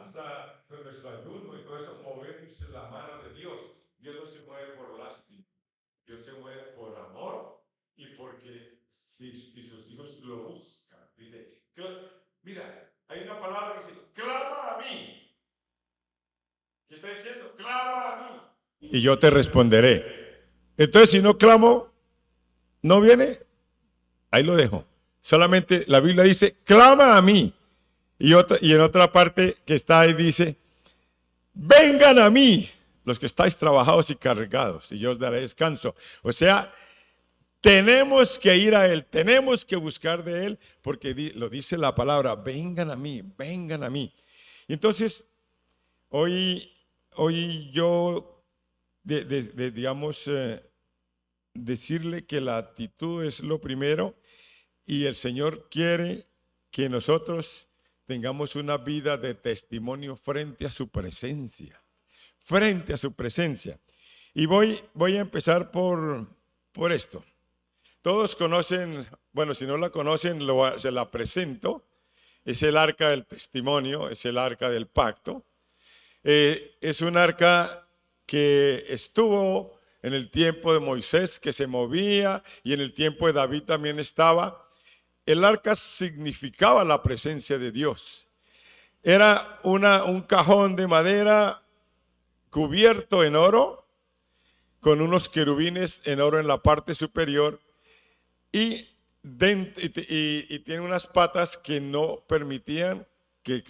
alabanza, con nuestro ayuno y todo eso, movemos la mano de Dios. Dios no se mueve por lástima, Dios se mueve por amor y porque si sus hijos lo buscan. Dice, mira, hay una palabra que dice, clama a mí. ¿Qué está diciendo? Clama a mí. Y yo te responderé. Entonces, si no clamo, no viene, ahí lo dejo. Solamente la Biblia dice, clama a mí. Y en otra parte que está ahí dice, vengan a mí los que estáis trabajados y cargados, y yo os daré descanso. O sea, tenemos que ir a Él, tenemos que buscar de Él, porque lo dice la palabra, vengan a mí, vengan a mí. Y entonces, hoy yo, digamos, decirle que la actitud es lo primero, y el Señor quiere que nosotros tengamos una vida de testimonio frente a su presencia. Frente a su presencia. Y voy a empezar por esto. Todos conocen, bueno, si no la conocen, se la presento. Es el arca del testimonio, es el arca del pacto. Es un arca que estuvo en el tiempo de Moisés, que se movía, y en el tiempo de David también estaba. El arca significaba la presencia de Dios. Era un cajón de madera cubierto en oro, con unos querubines en oro en la parte superior, y tiene unas patas que no permitían que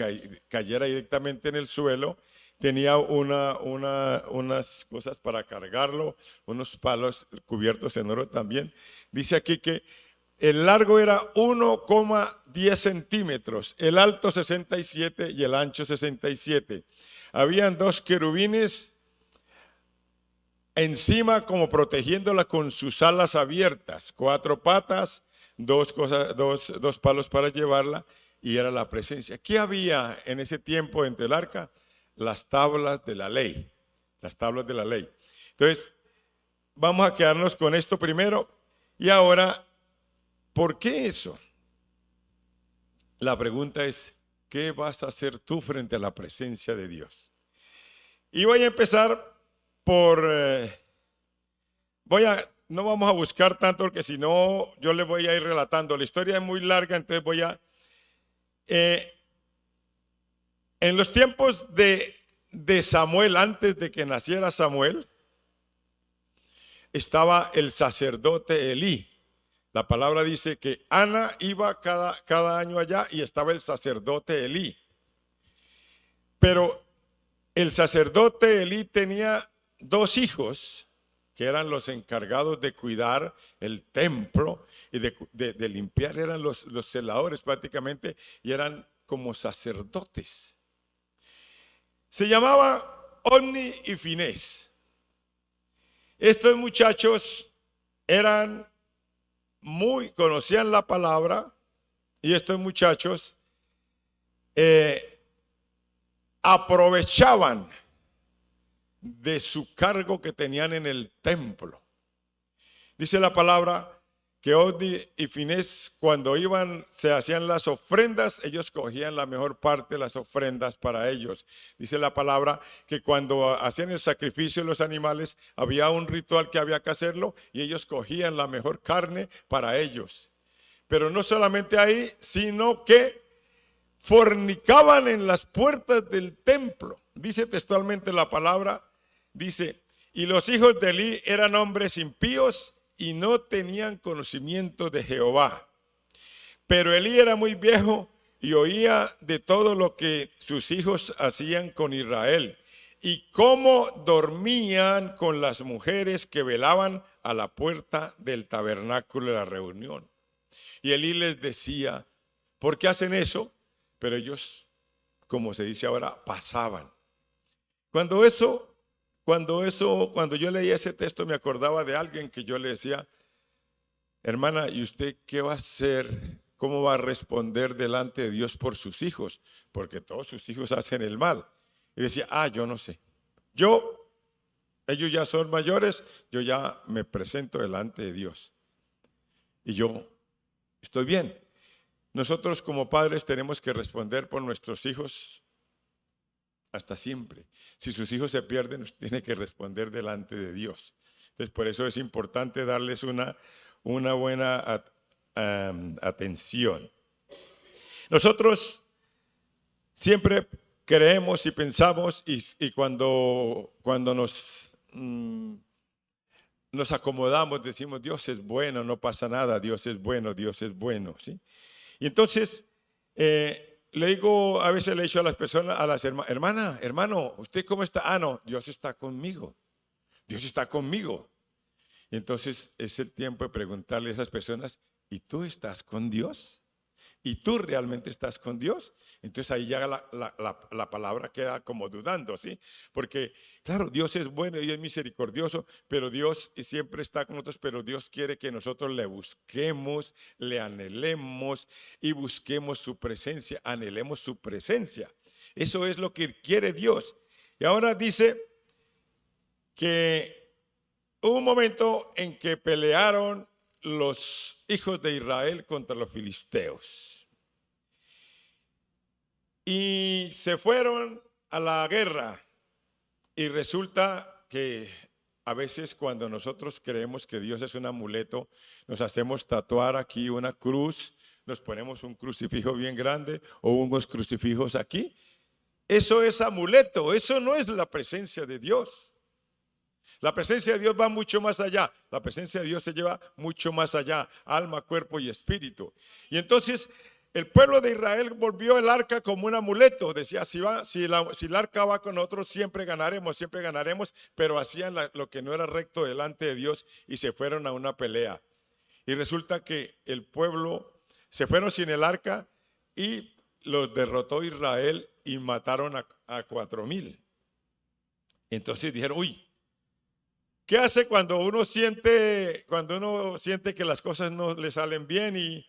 cayera directamente en el suelo. Tenía unas cosas para cargarlo, unos palos cubiertos en oro también. Dice aquí que el largo era 1,10 centímetros, el alto 67 y el ancho 67. Habían dos querubines encima como protegiéndola con sus alas abiertas, 4 patas, dos palos para llevarla, y era la presencia. ¿Qué había en ese tiempo entre el arca? Las tablas de la ley, las tablas de la ley. Entonces, vamos a quedarnos con esto primero. Y ahora, ¿por qué eso? La pregunta es, ¿qué vas a hacer tú frente a la presencia de Dios? Y voy a empezar por, no vamos a buscar tanto porque si no yo le voy a ir relatando. La historia es muy larga, entonces voy a, en los tiempos de Samuel, antes de que naciera Samuel, estaba el sacerdote Elí. La palabra dice que Ana iba cada año allá y estaba el sacerdote Elí. Pero el sacerdote Elí tenía 2 hijos que eran los encargados de cuidar el templo y de limpiar, eran los celadores prácticamente, y eran como sacerdotes. Se llamaba Ofni y Finés. Estos muchachos conocían la palabra, y estos muchachos aprovechaban de su cargo que tenían en el templo. Dice la palabra que Ofni y Finés, cuando se hacían las ofrendas, ellos cogían la mejor parte de las ofrendas para ellos. Dice la palabra que cuando hacían el sacrificio de los animales, había un ritual que había que hacerlo, y ellos cogían la mejor carne para ellos. Pero no solamente ahí, sino que fornicaban en las puertas del templo. Dice textualmente la palabra, dice, y los hijos de Elí eran hombres impíos y no tenían conocimiento de Jehová. Pero Elí era muy viejo y oía de todo lo que sus hijos hacían con Israel, y cómo dormían con las mujeres que velaban a la puerta del tabernáculo de la reunión. Y Elí les decía, ¿por qué hacen eso? Pero ellos, como se dice ahora, pasaban. Cuando yo leía ese texto, me acordaba de alguien que yo le decía, hermana, ¿y usted qué va a hacer? ¿Cómo va a responder delante de Dios por sus hijos? Porque todos sus hijos hacen el mal. Y decía, yo no sé. Ellos ya son mayores, yo ya me presento delante de Dios. Y yo estoy bien. Nosotros como padres tenemos que responder por nuestros hijos hasta siempre. Si sus hijos se pierden, usted tiene que responder delante de Dios. Entonces, por eso es importante darles una buena atención. Nosotros siempre creemos y pensamos y cuando nos acomodamos, decimos, Dios es bueno, no pasa nada, Dios es bueno, ¿sí? Y entonces, le digo, a veces le he dicho a las personas, a las hermano, ¿usted cómo está? Ah, no, Dios está conmigo, Dios está conmigo. Y entonces es el tiempo de preguntarle a esas personas, ¿y tú estás con Dios? ¿Y tú realmente estás con Dios? Entonces ahí ya la palabra queda como dudando, ¿sí? Porque, claro, Dios es bueno y es misericordioso, pero Dios siempre está con nosotros, pero Dios quiere que nosotros le busquemos, le anhelemos y busquemos su presencia, anhelemos su presencia. Eso es lo que quiere Dios. Y ahora dice que hubo un momento en que pelearon los hijos de Israel contra los filisteos. Y se fueron a la guerra. Y resulta que a veces cuando nosotros creemos que Dios es un amuleto, nos hacemos tatuar aquí una cruz, nos ponemos un crucifijo bien grande o unos crucifijos aquí. Eso es amuleto, eso no es la presencia de Dios. La presencia de Dios va mucho más allá. La presencia de Dios se lleva mucho más allá, alma, cuerpo y espíritu. Y entonces el pueblo de Israel volvió el arca como un amuleto. Decía, si el arca va con nosotros, siempre ganaremos, pero hacían lo que no era recto delante de Dios y se fueron a una pelea. Y resulta que el pueblo se fueron sin el arca y los derrotó Israel y mataron a 4,000. Entonces dijeron, uy, ¿qué hace cuando uno siente que las cosas no le salen bien y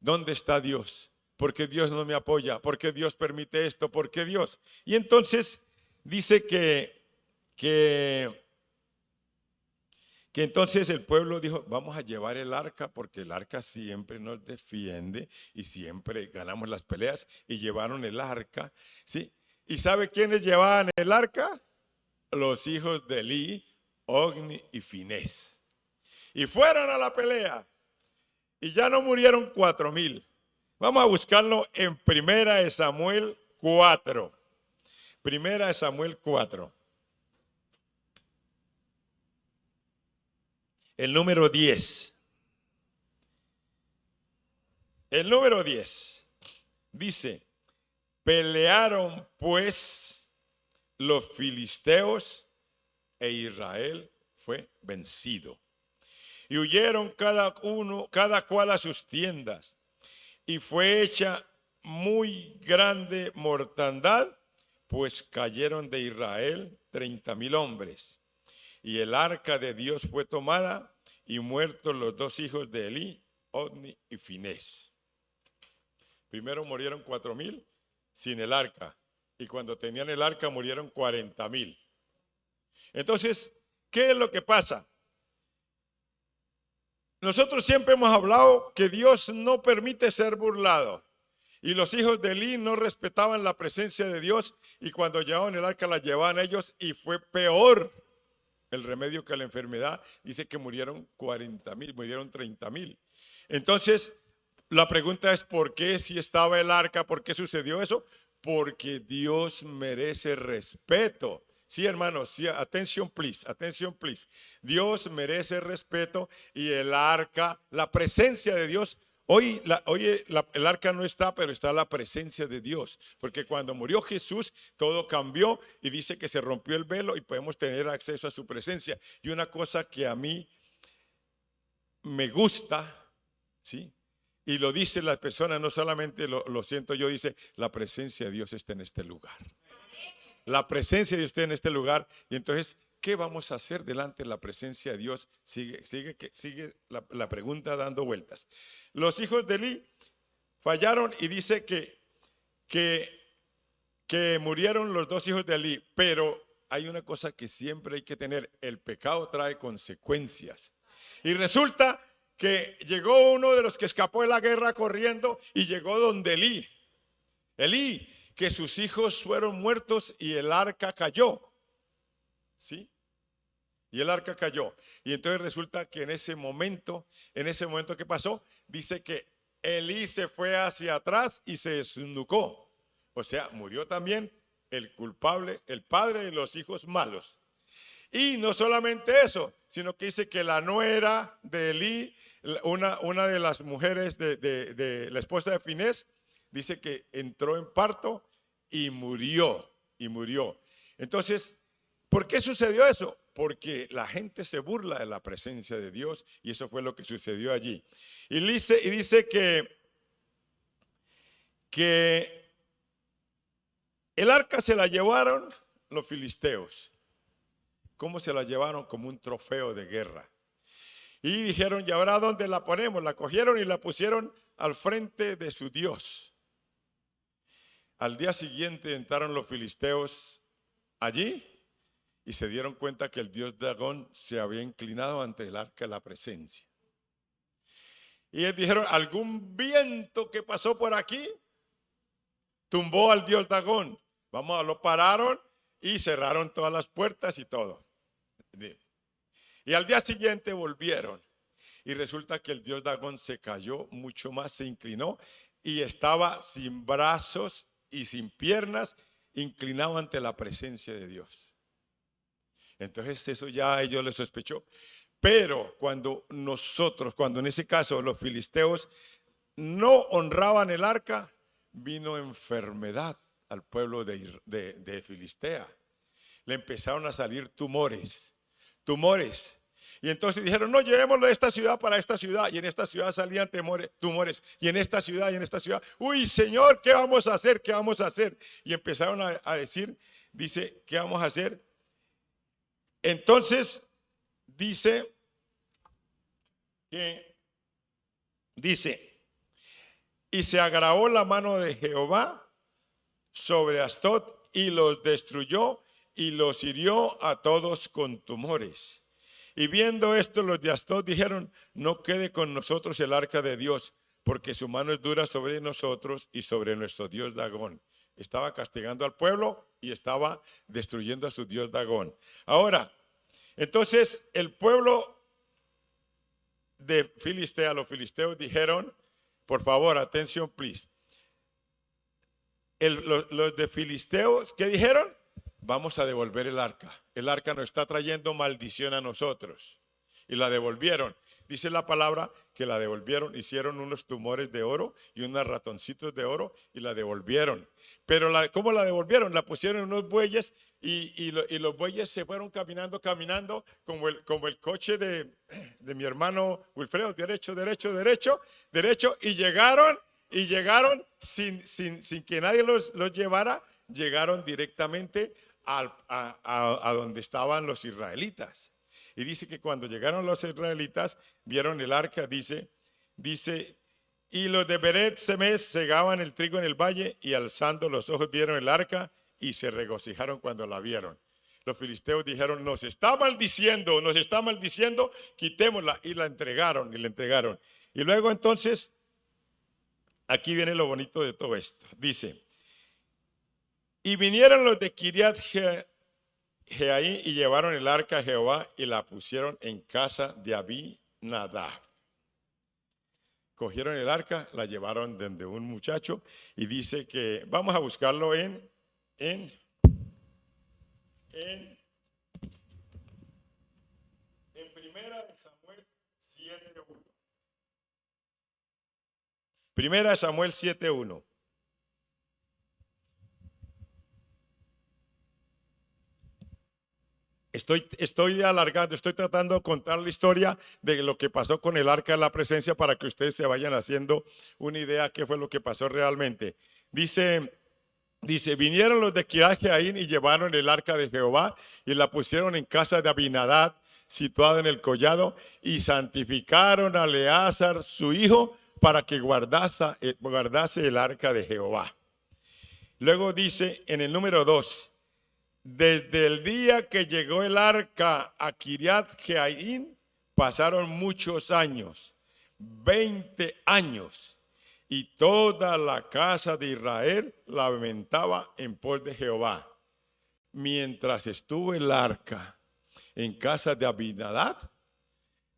¿dónde está Dios? ¿Por qué Dios no me apoya? ¿Por qué Dios permite esto? ¿Por qué Dios? Y entonces dice que entonces el pueblo dijo, vamos a llevar el arca porque el arca siempre nos defiende y siempre ganamos las peleas, y llevaron el arca, ¿sí? ¿Y sabe quiénes llevaban el arca? Los hijos de Elí, Ogni y Finés. Y fueron a la pelea. Y ya no murieron 4,000. Vamos a buscarlo en Primera de Samuel 4. Primera de Samuel 4. El número 10. El número 10 dice, pelearon pues los filisteos e Israel fue vencido. Y huyeron cada cual a sus tiendas. Y fue hecha muy grande mortandad, pues cayeron de Israel 30,000 hombres. Y el arca de Dios fue tomada y muertos los dos hijos de Elí, Ogni y Finés. Primero murieron 4,000 sin el arca. Y cuando tenían el arca murieron 40,000. Entonces, ¿qué es lo que pasa? Nosotros siempre hemos hablado que Dios no permite ser burlado. Y los hijos de Elí no respetaban la presencia de Dios, y cuando llevaban el arca la llevaban ellos, y fue peor el remedio que la enfermedad. Dice que murieron 40,000, murieron 30,000. Entonces, la pregunta es, ¿por qué si estaba el arca? ¿Por qué sucedió eso? Porque Dios merece respeto. Sí, hermanos, sí, attention please. Dios merece respeto, y el arca, la presencia de Dios. Hoy el arca no está, pero está la presencia de Dios. Porque cuando murió Jesús, todo cambió y dice que se rompió el velo y podemos tener acceso a su presencia. Y una cosa que a mí me gusta, ¿sí? Y lo dicen las personas, no solamente lo siento yo, dice, la presencia de Dios está en este lugar. La presencia de usted en este lugar. Y entonces, ¿qué vamos a hacer delante de la presencia de Dios? Sigue la pregunta dando vueltas. Los hijos de Elí fallaron, y dice que murieron los dos hijos de Elí. Pero hay una cosa que siempre hay que tener: el pecado trae consecuencias. Y resulta que llegó uno de los que escapó de la guerra corriendo y llegó donde Elí. Elí, que sus hijos fueron muertos y el arca cayó. ¿Sí? Y el arca cayó. Y entonces resulta que en ese momento que pasó, dice que Elí se fue hacia atrás y se desnucó. O sea, murió también el culpable, el padre de los hijos malos. Y no solamente eso, sino que dice que la nuera de Elí, una de las mujeres de la esposa de Finés, dice que entró en parto y murió. Entonces, ¿por qué sucedió eso? Porque la gente se burla de la presencia de Dios y eso fue lo que sucedió allí. Y dice que el arca se la llevaron los filisteos. ¿Cómo se la llevaron? Como un trofeo de guerra. Y dijeron, ¿y ahora dónde la ponemos? La cogieron y la pusieron al frente de su Dios. Al día siguiente entraron los filisteos allí y se dieron cuenta que el dios Dagón se había inclinado ante el arca de la presencia. Y ellos dijeron, ¿algún viento que pasó por aquí tumbó al dios Dagón? Lo pararon y cerraron todas las puertas y todo. Y al día siguiente volvieron y resulta que el dios Dagón se cayó mucho más, se inclinó y estaba sin brazos y sin piernas, inclinado ante la presencia de Dios. Entonces eso ya a ellos les sospechó. Pero cuando en ese caso los filisteos no honraban el arca, vino enfermedad al pueblo de Filistea. Le empezaron a salir tumores. Y entonces dijeron, no, llevémoslo de esta ciudad para esta ciudad. Y en esta ciudad salían tumores. Y en esta ciudad. Uy, Señor, ¿qué vamos a hacer? ¿Qué vamos a hacer? Y empezaron a decir, dice, ¿qué vamos a hacer? Entonces, dice, y se agravó la mano de Jehová sobre Asdod y los destruyó y los hirió a todos con tumores. Y viendo esto, los de Asdod dijeron, no quede con nosotros el arca de Dios, porque su mano es dura sobre nosotros y sobre nuestro dios Dagón. Estaba castigando al pueblo y estaba destruyendo a su dios Dagón. Ahora, entonces el pueblo de Filistea, los filisteos dijeron, por favor, atención, please. Los de filisteos, ¿qué dijeron? Vamos a devolver el arca. El arca nos está trayendo maldición a nosotros. Y la devolvieron. Dice la palabra que la devolvieron, hicieron unos tumores de oro y unos ratoncitos de oro y la devolvieron. Pero ¿cómo la devolvieron? La pusieron en unos bueyes y los bueyes se fueron caminando como el coche de mi hermano Wilfredo, derecho y llegaron sin que nadie los llevara, llegaron directamente a donde estaban los israelitas. Y dice que cuando llegaron los israelitas, vieron el arca, dice, y los de Beret Semes segaban el trigo en el valle y alzando los ojos vieron el arca y se regocijaron cuando la vieron. Los filisteos dijeron, nos está maldiciendo, quitémosla, y la entregaron. Y luego entonces, aquí viene lo bonito de todo esto. Dice, y vinieron los de Kiriat Jearim y llevaron el arca a Jehová y la pusieron en casa de Abinadab. Cogieron el arca, la llevaron donde un muchacho y dice que vamos a buscarlo en Primera de Samuel 7:1. Primera de Samuel 7:1. Estoy alargando, estoy tratando de contar la historia de lo que pasó con el arca de la presencia para que ustedes se vayan haciendo una idea de qué fue lo que pasó realmente. Dice, vinieron los de Kiriat Jearim y llevaron el arca de Jehová y la pusieron en casa de Abinadab, situada en el collado, y santificaron a Eleazar, su hijo, para que guardase el arca de Jehová. Luego dice en el número 2, desde el día que llegó el arca a Kiriat Jearim, pasaron muchos años, 20 años, y toda la casa de Israel lamentaba en pos de Jehová. Mientras estuvo el arca en casa de Abinadab,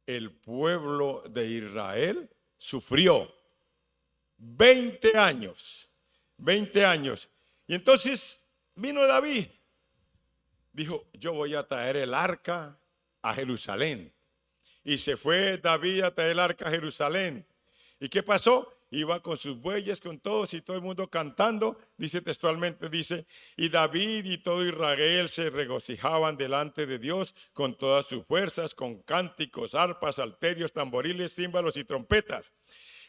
el pueblo de Israel sufrió 20 años. 20 años. Y entonces vino David. Dijo, yo voy a traer el arca a Jerusalén. Y se fue David a traer el arca a Jerusalén. ¿Y qué pasó? Iba con sus bueyes, con todos y todo el mundo cantando. Dice textualmente, dice, y David y todo Israel se regocijaban delante de Dios con todas sus fuerzas, con cánticos, arpas, salterios, tamboriles, címbalos y trompetas.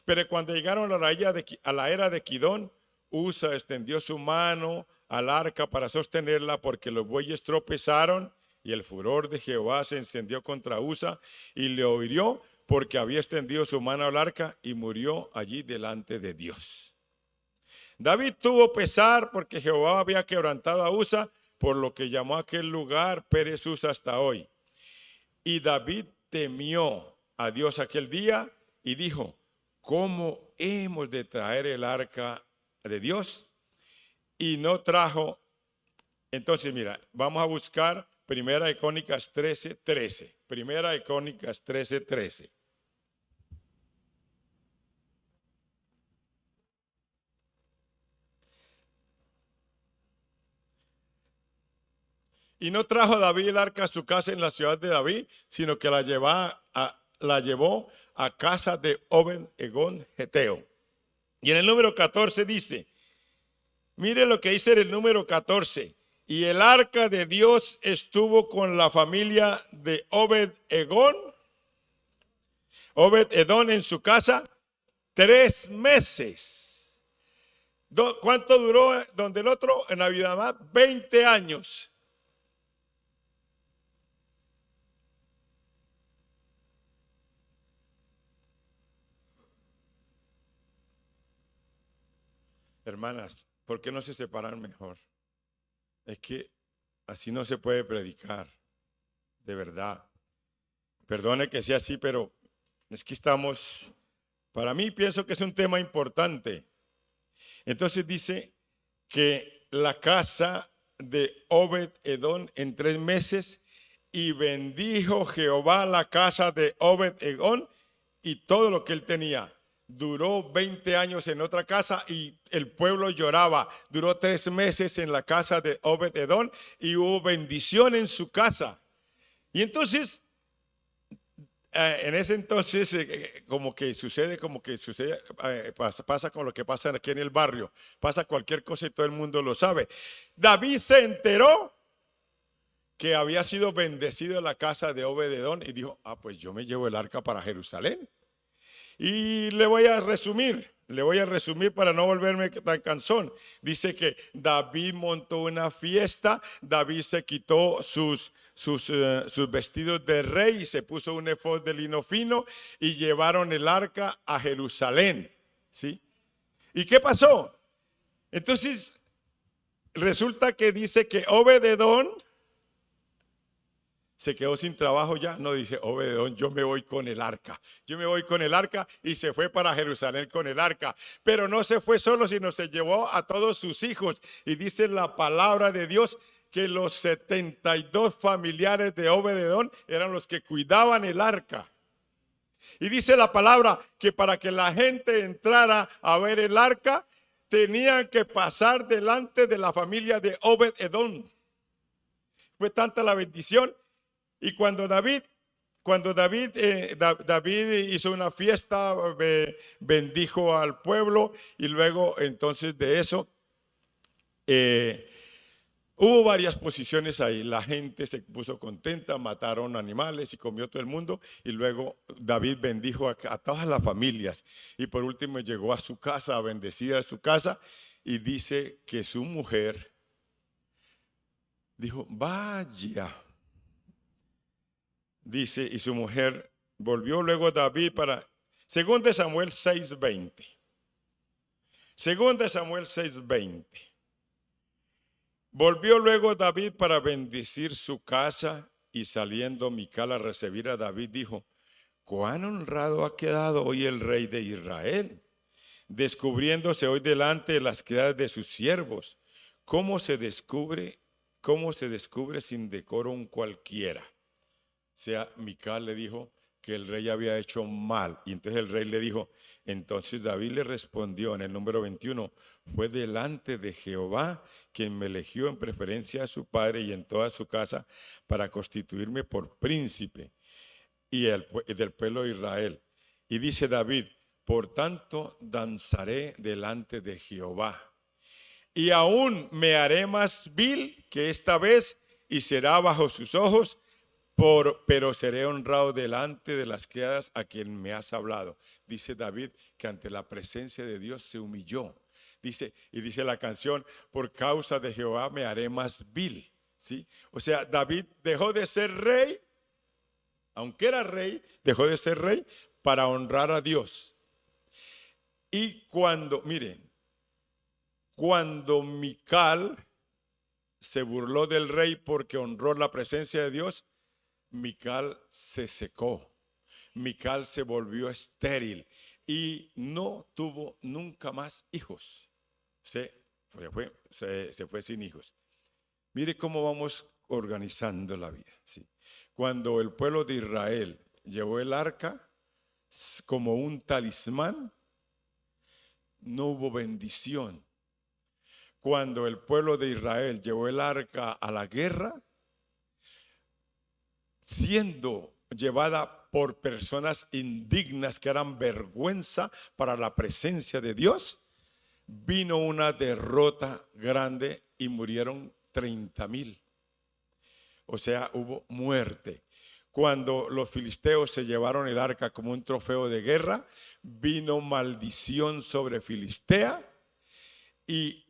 Pero cuando llegaron a la era de Kidón, Usa extendió su mano al arca para sostenerla porque los bueyes tropezaron y el furor de Jehová se encendió contra Usa y le hirió porque había extendido su mano al arca y murió allí delante de Dios. David tuvo pesar porque Jehová había quebrantado a Usa, por lo que llamó a aquel lugar Pérez Usa hasta hoy. Y David temió a Dios aquel día y dijo, ¿cómo hemos de traer el arca de Dios? Y no trajo. Entonces mira, vamos a buscar Primera de Crónicas 13:13. Primera de Crónicas 13:13. Y no trajo David el arca a su casa en la ciudad de David, sino que la llevó a casa de Obed-Edom Geteo. Y en el número 14 dice, mire lo que dice en el número 14. Y el arca de Dios estuvo con la familia de Obed-Edom en su casa 3 meses. ¿Cuánto duró donde el otro? En Navidad, 20 años. Hermanas, ¿por qué no se separan mejor? Es que así no se puede predicar, de verdad. Perdone que sea así, pero es que para mí pienso que es un tema importante. Entonces dice que la casa de Obed-Edom en 3 meses, y bendijo Jehová la casa de Obed-Edom y todo lo que él tenía. Duró 20 años en otra casa y el pueblo lloraba. Duró 3 meses en la casa de Obed-Edom y hubo bendición en su casa. Y entonces, en ese entonces, como que sucede, pasa con lo que pasa aquí en el barrio. Pasa cualquier cosa y todo el mundo lo sabe. David se enteró que había sido bendecido en la casa de Obed-Edom y dijo, pues yo me llevo el arca para Jerusalén. Y le voy a resumir para no volverme tan cansón. Dice que David montó una fiesta, David se quitó sus vestidos de rey y se puso un efod de lino fino y llevaron el arca a Jerusalén. ¿Sí? ¿Y qué pasó? Entonces, resulta que dice que Obed-Edom se quedó sin trabajo ya. No, dice Obed-Edom, yo me voy con el arca. Yo me voy con el arca y se fue para Jerusalén con el arca. Pero no se fue solo, sino se llevó a todos sus hijos. Y dice la palabra de Dios que los 72 familiares de Obed-Edom eran los que cuidaban el arca. Y dice la palabra que para que la gente entrara a ver el arca, tenían que pasar delante de la familia de Obed-Edom. Fue tanta la bendición. Y cuando David hizo una fiesta, bendijo al pueblo y luego entonces de eso hubo varias posiciones ahí. La gente se puso contenta, mataron animales y comió todo el mundo y luego David bendijo a todas las familias y por último llegó a su casa a bendecir a su casa y dice que su mujer dijo, vaya. Dice, y su mujer volvió luego David para, 2 Samuel 6:20. 2 Samuel 6:20. Volvió luego David para bendecir su casa y saliendo Mical a recibir a David dijo, cuán honrado ha quedado hoy el rey de Israel. descubriéndose hoy delante de las criadas de sus siervos. ¿Cómo se descubre sin decoro un cualquiera? O sea, Mical le dijo que el rey había hecho mal. Y entonces el rey le dijo, entonces David le respondió en el número 21, fue delante de Jehová quien me eligió en preferencia a su padre y en toda su casa para constituirme por príncipe y del pueblo de Israel. Y dice David, por tanto danzaré delante de Jehová. Y aún me haré más vil que esta vez y será bajo sus ojos, pero seré honrado delante de las criadas a quien me has hablado. Dice David que ante la presencia de Dios se humilló. Dice la canción, por causa de Jehová me haré más vil. ¿Sí? O sea, David dejó de ser rey, aunque era rey, dejó de ser rey para honrar a Dios. Y cuando Mical se burló del rey porque honró la presencia de Dios, Mical se secó, Mical se volvió estéril y no tuvo nunca más hijos. Se fue sin hijos. Mire cómo vamos organizando la vida. ¿Sí? Cuando el pueblo de Israel llevó el arca como un talismán, no hubo bendición. Cuando el pueblo de Israel llevó el arca a la guerra, siendo llevada por personas indignas que eran vergüenza para la presencia de Dios, vino una derrota grande y murieron 30,000. O sea, hubo muerte. Cuando los filisteos se llevaron el arca como un trofeo de guerra, vino maldición sobre Filistea y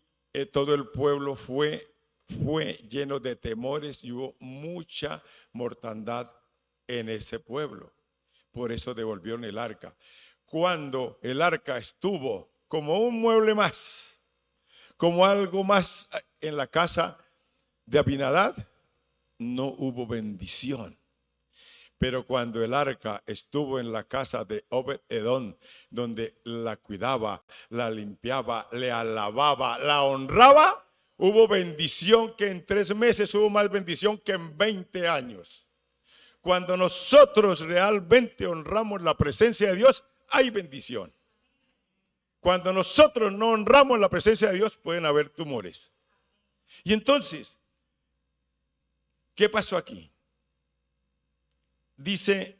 todo el pueblo fue lleno de temores y hubo mucha mortandad en ese pueblo. Por eso devolvieron el arca. Cuando el arca estuvo como un mueble más, como algo más en la casa de Abinadab, no hubo bendición. Pero cuando el arca estuvo en la casa de Obed-Edom, donde la cuidaba, la limpiaba, le alababa, la honraba, hubo bendición que en 3 meses hubo más bendición que en 20 años. Cuando nosotros realmente honramos la presencia de Dios, hay bendición. Cuando nosotros no honramos la presencia de Dios, pueden haber tumores. Y entonces, ¿qué pasó aquí? Dice,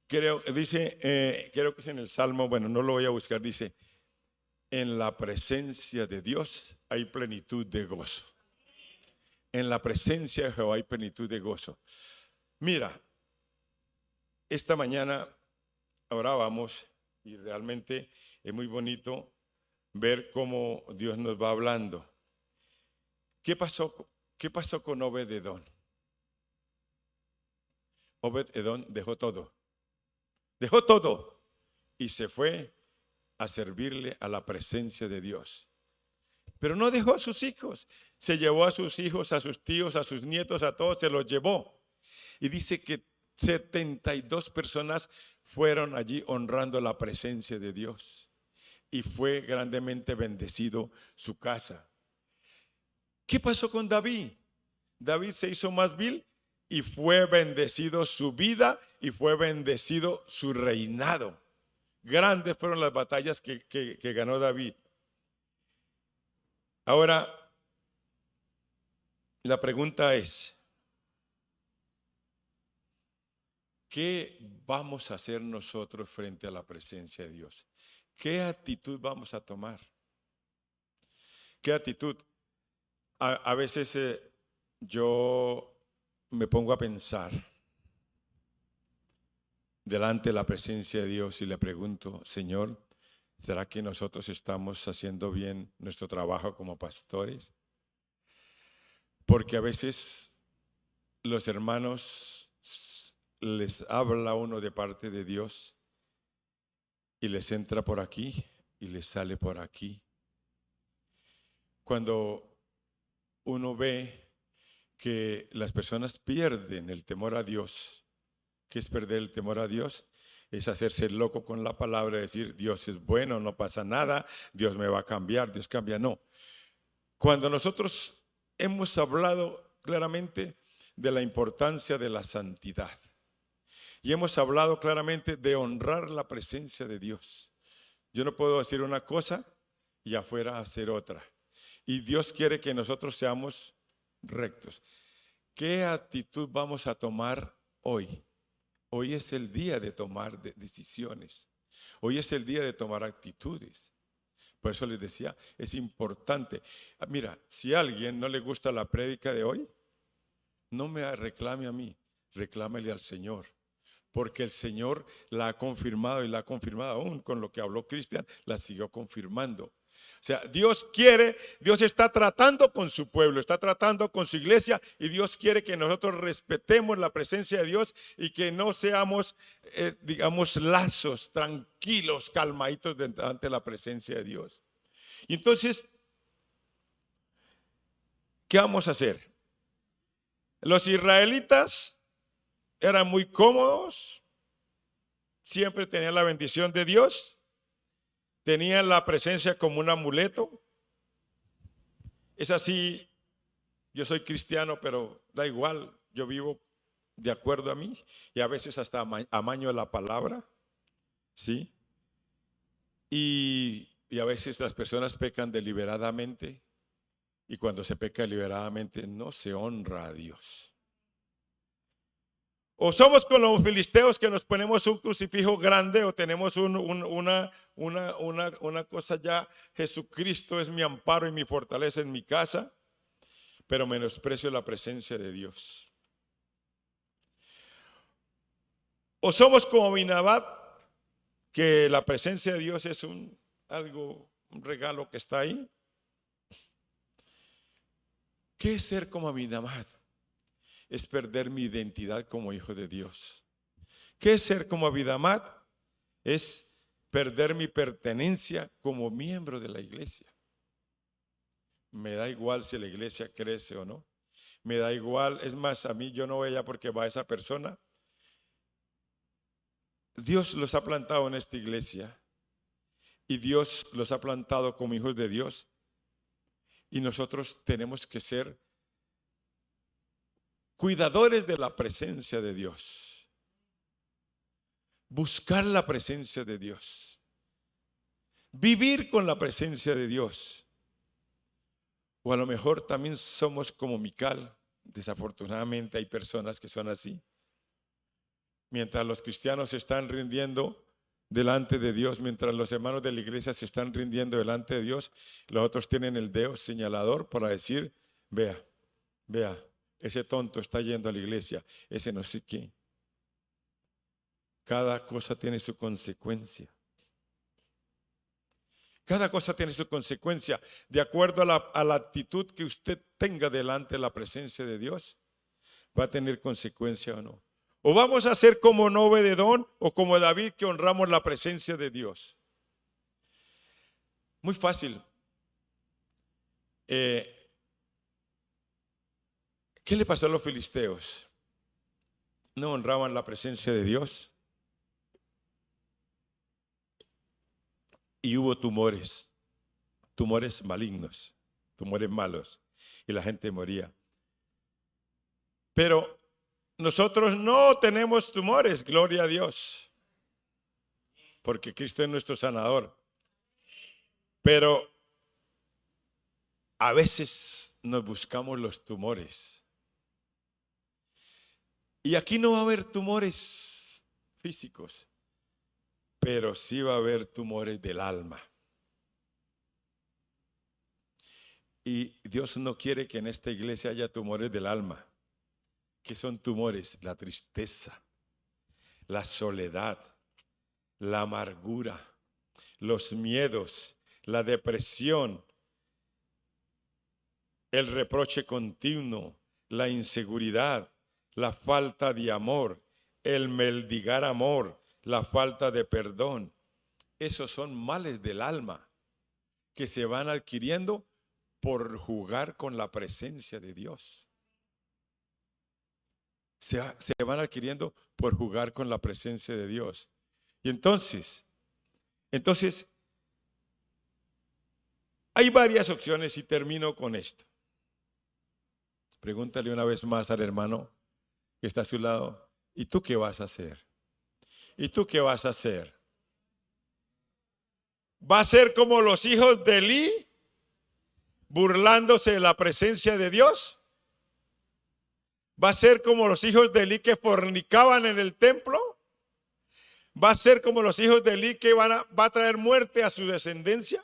creo que es en el Salmo, bueno, no lo voy a buscar, dice, en la presencia de Dios hay plenitud de gozo. En la presencia de Jehová hay plenitud de gozo. Mira, esta mañana orábamos y realmente es muy bonito ver cómo Dios nos va hablando. ¿Qué pasó con Obed-Edom? Obed-Edom dejó todo y se fue a servirle a la presencia de Dios. Pero no dejó a sus hijos, se llevó a sus hijos, a sus tíos, a sus nietos, a todos se los llevó. Y dice que 72 personas fueron allí honrando la presencia de Dios y fue grandemente bendecido su casa. ¿Qué pasó con David? David se hizo más vil y fue bendecido su vida y fue bendecido su reinado. Grandes fueron las batallas que ganó David. Ahora, la pregunta es, ¿qué vamos a hacer nosotros frente a la presencia de Dios? ¿Qué actitud vamos a tomar? ¿Qué actitud? A veces yo me pongo a pensar delante de la presencia de Dios y le pregunto, Señor, ¿será que nosotros estamos haciendo bien nuestro trabajo como pastores? Porque a veces los hermanos les habla uno de parte de Dios y les entra por aquí y les sale por aquí. Cuando uno ve que las personas pierden el temor a Dios, ¿qué es perder el temor a Dios? es hacerse loco con la palabra, decir Dios es bueno, no pasa nada, Dios me va a cambiar, Dios cambia. No. Cuando nosotros hemos hablado claramente de la importancia de la santidad y hemos hablado claramente de honrar la presencia de Dios. Yo no puedo decir una cosa y afuera hacer otra. Y Dios quiere que nosotros seamos rectos. ¿Qué actitud vamos a tomar hoy? Hoy es el día de tomar decisiones. Hoy es el día de tomar actitudes. Por eso les decía, es importante. Mira, si a alguien no le gusta la prédica de hoy, no me reclame a mí, reclámele al Señor. Porque el Señor la ha confirmado y la ha confirmado aún con lo que habló Cristian, la siguió confirmando. O sea, Dios quiere, Dios está tratando con su pueblo, está tratando con su iglesia y Dios quiere que nosotros respetemos la presencia de Dios y que no seamos, digamos, lazos, tranquilos, calmaditos ante la presencia de Dios. Y entonces, ¿qué vamos a hacer? Los israelitas eran muy cómodos, siempre tenían la bendición de Dios, tenían la presencia como un amuleto. Es así, yo soy cristiano, pero da igual, yo vivo de acuerdo a mí y a veces hasta amaño la palabra, ¿sí? Y a veces las personas pecan deliberadamente y cuando se peca deliberadamente no se honra a Dios. O somos con los filisteos que nos ponemos un crucifijo grande o tenemos una cosa ya, Jesucristo es mi amparo y mi fortaleza en mi casa, pero menosprecio la presencia de Dios. O somos como Abinabat, que la presencia de Dios es un regalo que está ahí. ¿Qué es ser como Abinabat? Es perder mi identidad como hijo de Dios. ¿Qué es ser como Abinabat? Es perder mi pertenencia como miembro de la iglesia. Me da igual si la iglesia crece o no. Me da igual, es más, a mí yo no voy allá porque va esa persona. Dios los ha plantado en esta iglesia y Dios los ha plantado como hijos de Dios y nosotros tenemos que ser cuidadores de la presencia de Dios. Buscar la presencia de Dios. Vivir con la presencia de Dios. O a lo mejor también somos como Mical. Desafortunadamente hay personas que son así. Mientras los cristianos se están rindiendo delante de Dios, mientras los hermanos de la iglesia se están rindiendo delante de Dios, los otros tienen el dedo señalador para decir, vea, ese tonto está yendo a la iglesia, ese no sé qué. Cada cosa tiene su consecuencia. Cada cosa tiene su consecuencia. De acuerdo a la actitud que usted tenga delante de la presencia de Dios, va a tener consecuencia o no. O vamos a ser como Obed-Edom o como David, que honramos la presencia de Dios. Muy fácil. ¿Qué le pasó a los filisteos? No honraban la presencia de Dios. Y hubo tumores malignos, tumores malos, y la gente moría. Pero nosotros no tenemos tumores, gloria a Dios, porque Cristo es nuestro sanador. Pero a veces nos buscamos los tumores. Y aquí no va a haber tumores físicos, pero sí va a haber tumores del alma. Y Dios no quiere que en esta iglesia haya tumores del alma. ¿Qué son tumores? La tristeza, la soledad, la amargura, los miedos, la depresión, el reproche continuo, la inseguridad, la falta de amor, el mendigar amor, la falta de perdón. Esos son males del alma que se van adquiriendo por jugar con la presencia de Dios. Se van adquiriendo por jugar con la presencia de Dios. Y entonces, hay varias opciones y termino con esto. Pregúntale una vez más al hermano que está a su lado, ¿y tú qué vas a hacer? ¿Y tú qué vas a hacer? ¿Va a ser como los hijos de Elí, burlándose de la presencia de Dios? ¿Va a ser como los hijos de Elí que fornicaban en el templo? ¿Va a ser como los hijos de Elí que va a traer muerte a su descendencia?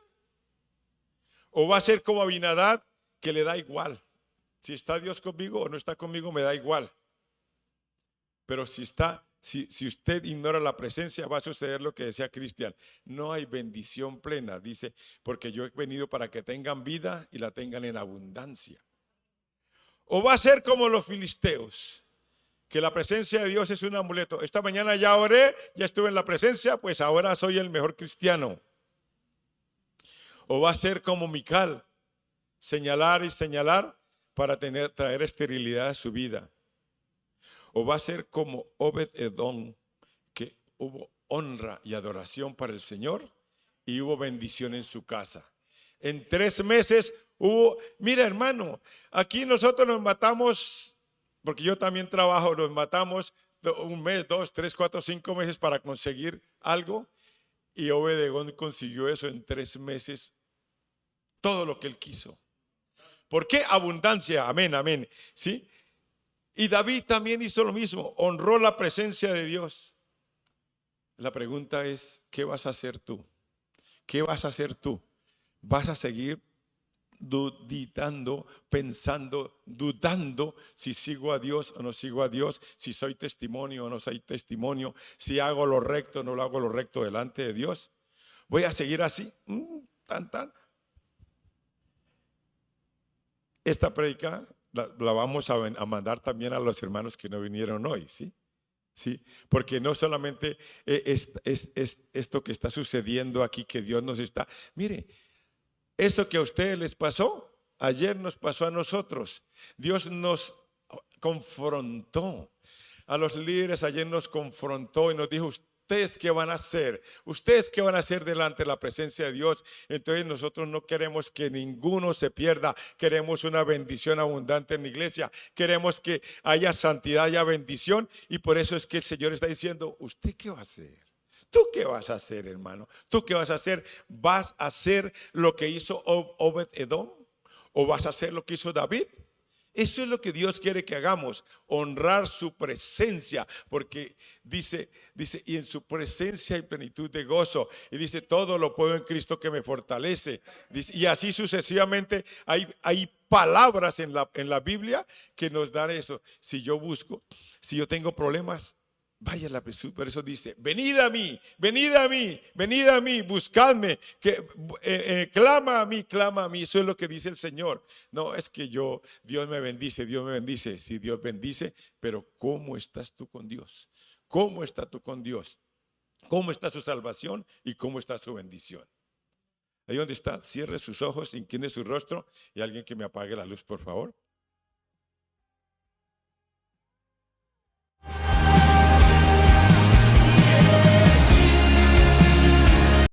¿O va a ser como Abinadab, que le da igual? Si está Dios conmigo o no está conmigo, me da igual. Pero si usted ignora la presencia, va a suceder lo que decía Cristian. No hay bendición plena, dice, porque yo he venido para que tengan vida y la tengan en abundancia. O va a ser como los filisteos, que la presencia de Dios es un amuleto. Esta mañana ya oré, ya estuve en la presencia, pues ahora soy el mejor cristiano. O va a ser como Mical, señalar y señalar para traer esterilidad a su vida. O va a ser como Obed-Edom, que hubo honra y adoración para el Señor y hubo bendición en su casa. En 3 meses hubo, mira hermano, aquí nosotros nos matamos, porque yo también trabajo, nos matamos 1 mes, 2, 3, 4, 5 meses para conseguir algo. Y Obed-Edom consiguió eso en 3 meses, todo lo que él quiso. ¿Por qué? Abundancia, amén, amén, ¿sí? Y David también hizo lo mismo, honró la presencia de Dios. La pregunta es, ¿qué vas a hacer tú? ¿Qué vas a hacer tú? ¿Vas a seguir dudando, pensando, dudando si sigo a Dios o no sigo a Dios, si soy testimonio o no soy testimonio, si hago lo recto o no lo hago lo recto delante de Dios? ¿Voy a seguir así? Tan. Esta prédica la vamos a mandar también a los hermanos que no vinieron hoy, ¿sí? Sí, porque no solamente es esto que está sucediendo aquí, que Dios nos está, mire, eso que a ustedes les pasó, ayer nos pasó a nosotros. Dios nos confrontó, a los líderes ayer nos confrontó y nos dijo, ¿ustedes qué van a hacer? ¿Ustedes qué van a hacer delante de la presencia de Dios? Entonces nosotros no queremos que ninguno se pierda. Queremos una bendición abundante en la iglesia. Queremos que haya santidad, haya bendición. Y por eso es que el Señor está diciendo, ¿usted qué va a hacer? ¿Tú qué vas a hacer, hermano? ¿Tú qué vas a hacer? ¿Vas a hacer lo que hizo Obed-Edom? ¿O vas a hacer lo que hizo David? Eso es lo que Dios quiere que hagamos, honrar su presencia, porque dice, y en su presencia hay plenitud de gozo, y dice, todo lo puedo en Cristo que me fortalece, dice, y así sucesivamente. Hay palabras en la Biblia que nos dan eso. Si yo busco, si yo tengo problemas, vaya la presencia. Por eso dice, venid a mí, venid a mí, venid a mí, buscadme, clama a mí, clama a mí. Eso es lo que dice el Señor. No es que Dios me bendice, Dios me bendice. Sí, Dios bendice, pero ¿cómo estás tú con Dios? ¿Cómo estás tú con Dios? ¿Cómo está su salvación y cómo está su bendición? Ahí donde está, cierre sus ojos, incline su rostro, y alguien que me apague la luz, por favor.